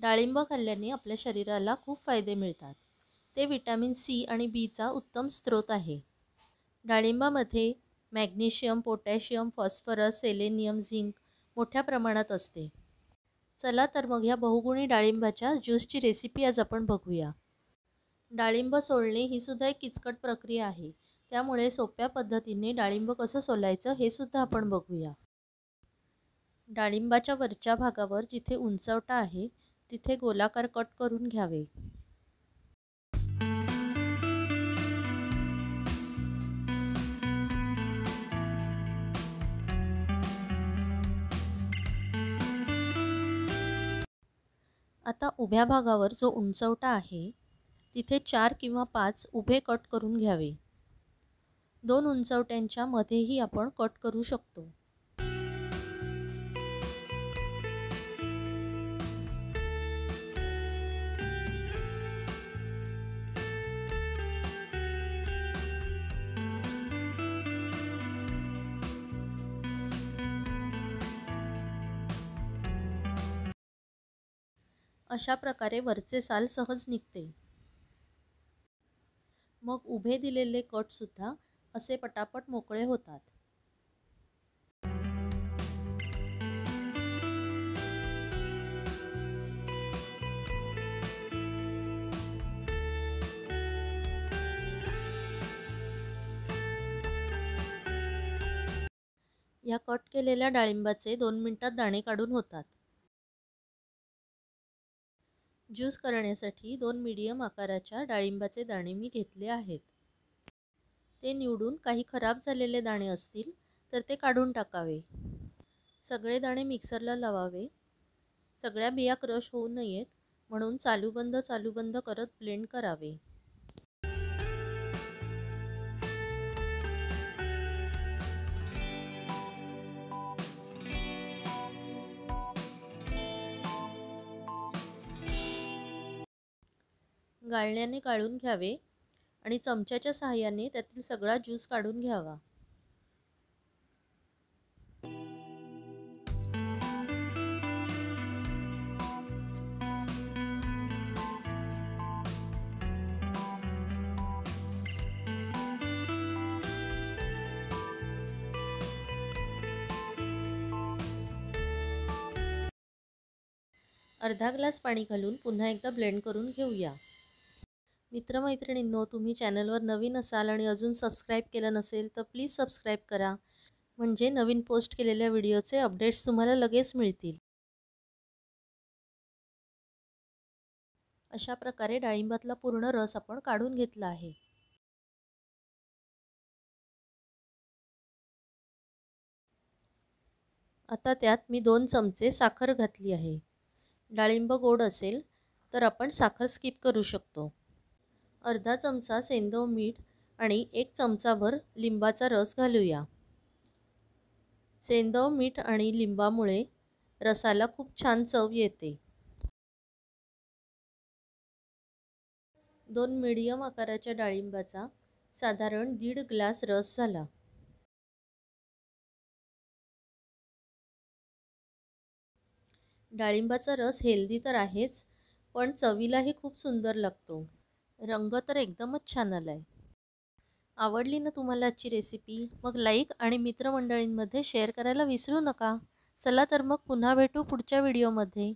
डाळिंब खाल्ल्याने आपल्या शरीराला खूप फायदे मिळतात. ते विटॅमिन सी आणि बीचा उत्तम स्रोत आहे. डाळिंबामध्ये magnesium, potassium, phosphorus, selenium, zinc मोठ्या प्रमाणात असते. चला तर मग या बहुगुणी डाळिंबाच्या ज्यूसची रेसिपी आज आपण बघूया. डाळिंब सोलणे ही सुद्धा एक किचकट प्रक्रिया आहे. त्यामुळे सोप्या पद्धतीने डाळिंब कसं सोलायचं हे सुद्धा आपण बघूया. डाळिंबाच्या वरच्या भागावर जिथे उंचवटा आहे तिथे गोलाकार कट करून घ्यावे. आता उभ्या भागावर जो उंचवटा आहे तिथे 4 किंवा 5 उभे कट करून घ्यावे. 2 उंचवट्यांच्या मध्येही आपण कट करू शकतो. अशा प्रकारे वरचे साल सहज निघते. मग उभे दिलेले कट सुद्धा असे पटापट मोकळे होतात. या कट केलेल्या डाळिंबाचे 2 मिनिटात दाणे काढून होतात. ज्यूस करण्यासाठी 2 मीडियम आकाराच्या डाळिंबाचे दाणे मी घेतले आहेत. ते निवडून काही खराब झालेले दाणे असतील तर ते काढून टाकावे. सगळे दाणे मिक्सरला लावावे. सगळ्या बिया क्रश होऊ नयेत म्हणून चालूबंद करत ब्लेंड करावे. गाळण्याने गाळून घ्यावे आणि चमच्याच्या सहाय्याने त्यातील सगळा ज्यूस काढून घ्यावा. अर्धा ग्लास पाणी घालून पुन्हा एकदा ब्लेंड करून घेऊया. मित्रमैत्रिणींनो, तुम्ही चॅनलवर नवीन असाल आणि अजून सबस्क्राईब केलं नसेल तर प्लीज सबस्क्राईब करा. म्हणजे नवीन पोस्ट केलेल्या व्हिडिओचे अपडेट्स तुम्हाला लगेच मिळतील. अशा प्रकारे डाळिंबातला पूर्ण रस आपण काढून घेतला आहे. आता त्यात मी 2 चमचे साखर घातली आहे. डाळिंब गोड असेल तर आपण साखर स्किप करू शकतो. अर्धा चमचा सेंधव मीठ आणि 1 चमचाभर लिंबाचा रस घालूया. सेंधव मीठ आणि लिंबामुळे रसाला खूप छान चव येते. 2 मीडियम आकाराच्या डाळिंबाचा साधारण 1.5 ग्लास रस झाला. डाळिंबाचा रस हेल्दी तर आहेच, पण चवीलाही खूप सुंदर लागतो. रंग तर एकदमच छान आलाय. आवडली ना तुम्हाला आजची रेसिपी? मग लाईक आणि मित्रमंडळींमध्ये शेअर करायला विसरू नका. चला तर मग पुन्हा भेटू पुढच्या व्हिडिओमध्ये.